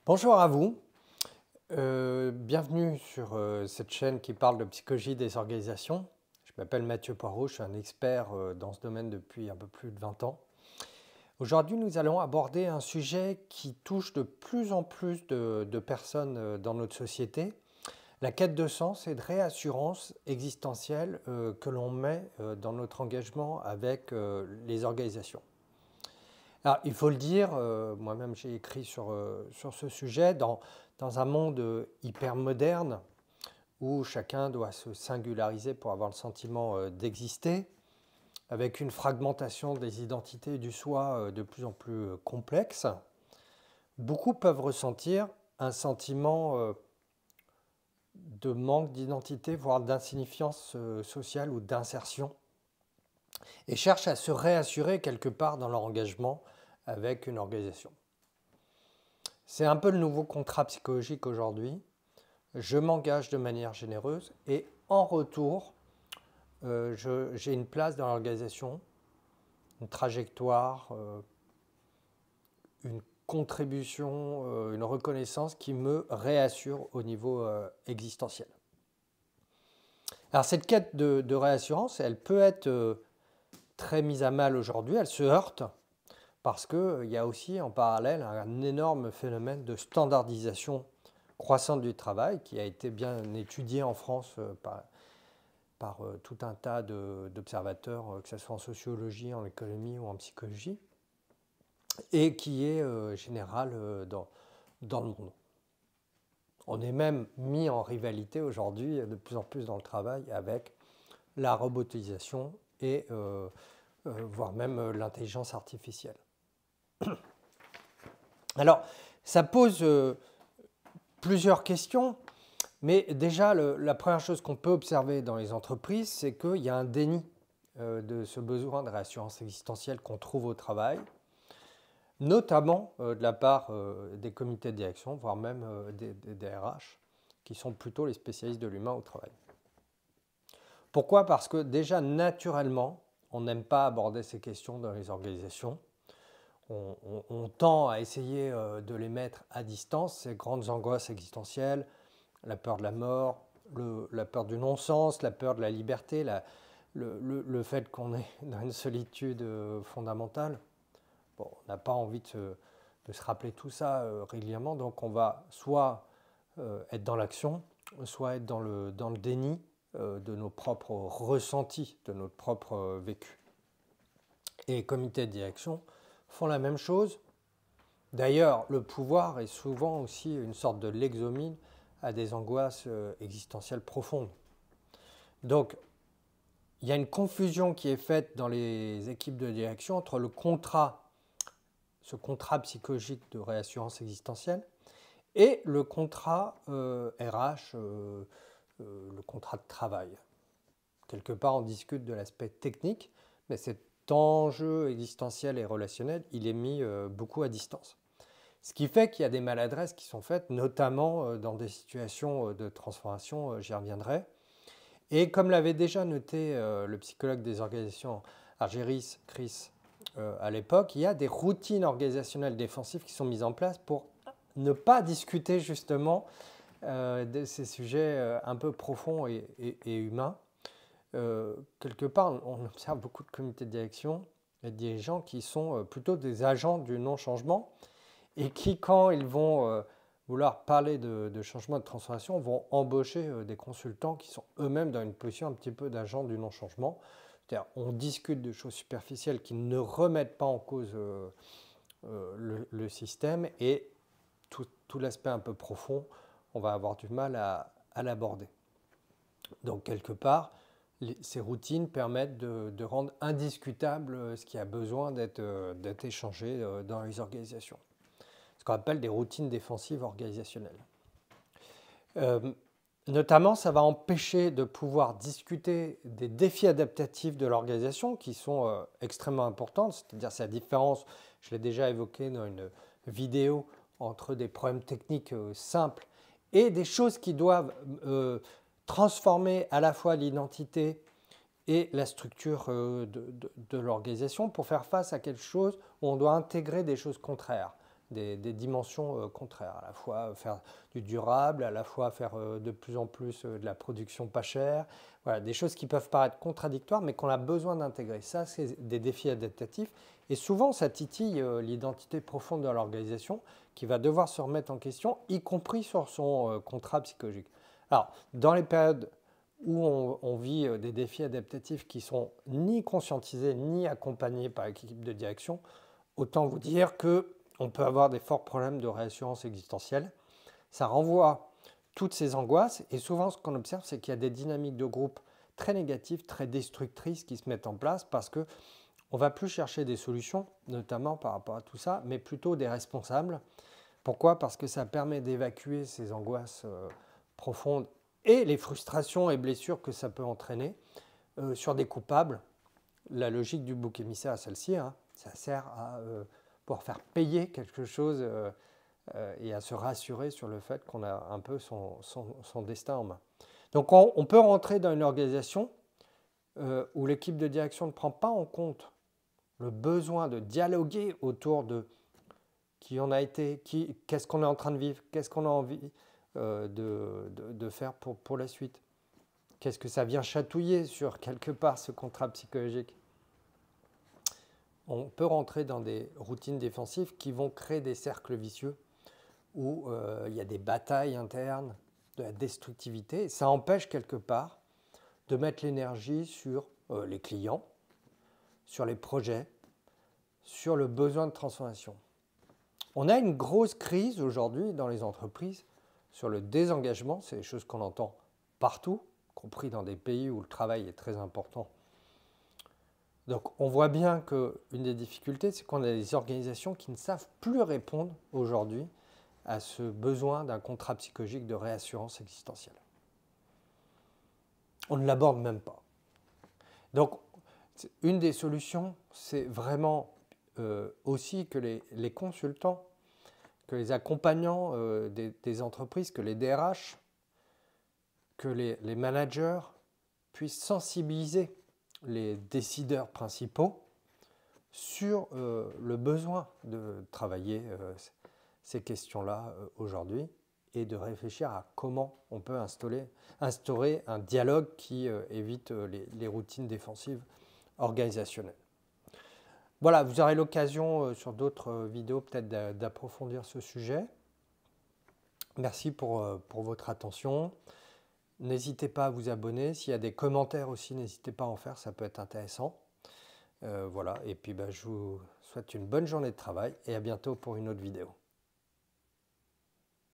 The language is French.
Bonjour à vous, bienvenue sur cette chaîne qui parle de psychologie des organisations. Je m'appelle Mathieu Poirot, je suis un expert dans ce domaine depuis un peu plus de 20 ans. Aujourd'hui, nous allons aborder un sujet qui touche de plus en plus de personnes dans notre société, la quête de sens et de réassurance existentielle que l'on met dans notre engagement avec les organisations. Alors, il faut le dire, moi-même j'ai écrit sur ce sujet, dans un monde hyper moderne où chacun doit se singulariser pour avoir le sentiment d'exister, avec une fragmentation des identités et du soi de plus en plus complexe, beaucoup peuvent ressentir un sentiment de manque d'identité, voire d'insignifiance sociale ou d'insertion, et cherchent à se réassurer quelque part dans leur engagement avec une organisation. C'est un peu le nouveau contrat psychologique aujourd'hui. Je m'engage de manière généreuse et en retour, j'ai une place dans l'organisation, une trajectoire, une contribution, une reconnaissance qui me réassure au niveau existentiel. Alors cette quête de réassurance, elle peut être très mise à mal aujourd'hui, elle se heurte parce qu'il y a aussi en parallèle un énorme phénomène de standardisation croissante du travail qui a été bien étudié en France par tout un tas d'observateurs, que ce soit en sociologie, en économie ou en psychologie, et qui est général dans le monde. On est même mis en rivalité aujourd'hui de plus en plus dans le travail avec la robotisation et voire même l'intelligence artificielle. Alors, ça pose plusieurs questions, mais déjà, la première chose qu'on peut observer dans les entreprises, c'est qu'il y a un déni de ce besoin de réassurance existentielle qu'on trouve au travail, notamment de la part des comités de direction, voire même des RH, qui sont plutôt les spécialistes de l'humain au travail. Pourquoi? Parce que déjà, naturellement, on n'aime pas aborder ces questions dans les organisations. On tend à essayer de les mettre à distance, ces grandes angoisses existentielles, la peur de la mort, la peur du non-sens, la peur de la liberté, le fait qu'on est dans une solitude fondamentale. Bon, on n'a pas envie de se rappeler tout ça régulièrement, donc on va soit être dans l'action, soit être dans le déni de nos propres ressentis, de notre propre vécu. Et les comités de direction font la même chose. D'ailleurs, le pouvoir est souvent aussi une sorte de lexomile à des angoisses existentielles profondes. Donc, il y a une confusion qui est faite dans les équipes de direction entre ce contrat psychologique de réassurance existentielle, et le contrat RH, le contrat de travail. Quelque part, on discute de l'aspect technique, mais cet enjeu existentiel et relationnel, il est mis beaucoup à distance. Ce qui fait qu'il y a des maladresses qui sont faites, notamment dans des situations de transformation, j'y reviendrai. Et comme l'avait déjà noté le psychologue des organisations Argyris, Chris, à l'époque, il y a des routines organisationnelles défensives qui sont mises en place pour ne pas discuter justement de ces sujets un peu profonds et humains. Quelque part, on observe beaucoup de comités de direction et de dirigeants qui sont plutôt des agents du non-changement et qui, quand ils vont vouloir parler de changement, de transformation, vont embaucher des consultants qui sont eux-mêmes dans une position un petit peu d'agent du non-changement. C'est-à-dire, on discute de choses superficielles qui ne remettent pas en cause le système, et tout l'aspect un peu profond, on va avoir du mal à l'aborder. Donc, quelque part, ces routines permettent de rendre indiscutable ce qui a besoin d'être échangé dans les organisations. Ce qu'on appelle des routines défensives organisationnelles. Notamment, ça va empêcher de pouvoir discuter des défis adaptatifs de l'organisation qui sont extrêmement importants, c'est-à-dire c'est la différence, je l'ai déjà évoqué dans une vidéo, entre des problèmes techniques simples et des choses qui doivent transformer à la fois l'identité et la structure de l'organisation pour faire face à quelque chose où on doit intégrer des choses contraires. des dimensions contraires, à la fois faire du durable, à la fois faire de plus en plus de la production pas chère. Voilà, des choses qui peuvent paraître contradictoires, mais qu'on a besoin d'intégrer. Ça, c'est des défis adaptatifs. Et souvent, ça titille l'identité profonde de l'organisation qui va devoir se remettre en question, y compris sur son contrat psychologique. Alors, dans les périodes où on vit des défis adaptatifs qui sont ni conscientisés ni accompagnés par l'équipe de direction, autant vous dire qu'on peut avoir des forts problèmes de réassurance existentielle. Ça renvoie toutes ces angoisses et souvent ce qu'on observe, c'est qu'il y a des dynamiques de groupe très négatives, très destructrices qui se mettent en place parce qu'on ne va plus chercher des solutions, notamment par rapport à tout ça, mais plutôt des responsables. Pourquoi? Parce que ça permet d'évacuer ces angoisses profondes et les frustrations et blessures que ça peut entraîner sur des coupables. La logique du bouc émissaire à celle-ci, hein, ça sert à pouvoir faire payer quelque chose et à se rassurer sur le fait qu'on a un peu son destin en main. Donc on peut rentrer dans une organisation où l'équipe de direction ne prend pas en compte le besoin de dialoguer autour de qui on a été, qu'est-ce qu'on est en train de vivre, qu'est-ce qu'on a envie de faire pour la suite. Qu'est-ce que ça vient chatouiller sur quelque part ce contrat psychologique? On peut rentrer dans des routines défensives qui vont créer des cercles vicieux où il y a des batailles internes, de la destructivité. Et ça empêche quelque part de mettre l'énergie sur les clients, sur les projets, sur le besoin de transformation. On a une grosse crise aujourd'hui dans les entreprises sur le désengagement. C'est des choses qu'on entend partout, y compris dans des pays où le travail est très important. Donc on voit bien qu'une des difficultés, c'est qu'on a des organisations qui ne savent plus répondre aujourd'hui à ce besoin d'un contrat psychologique de réassurance existentielle. On ne l'aborde même pas. Donc une des solutions, c'est vraiment aussi que les consultants, que les accompagnants des entreprises, que les DRH, que les managers puissent sensibiliser les décideurs principaux sur le besoin de travailler ces questions-là aujourd'hui et de réfléchir à comment on peut instaurer un dialogue qui évite les routines défensives organisationnelles. Voilà, vous aurez l'occasion sur d'autres vidéos peut-être d'approfondir ce sujet. Merci pour votre attention. N'hésitez pas à vous abonner. S'il y a des commentaires aussi, n'hésitez pas à en faire, ça peut être intéressant. Voilà, et puis je vous souhaite une bonne journée de travail et à bientôt pour une autre vidéo.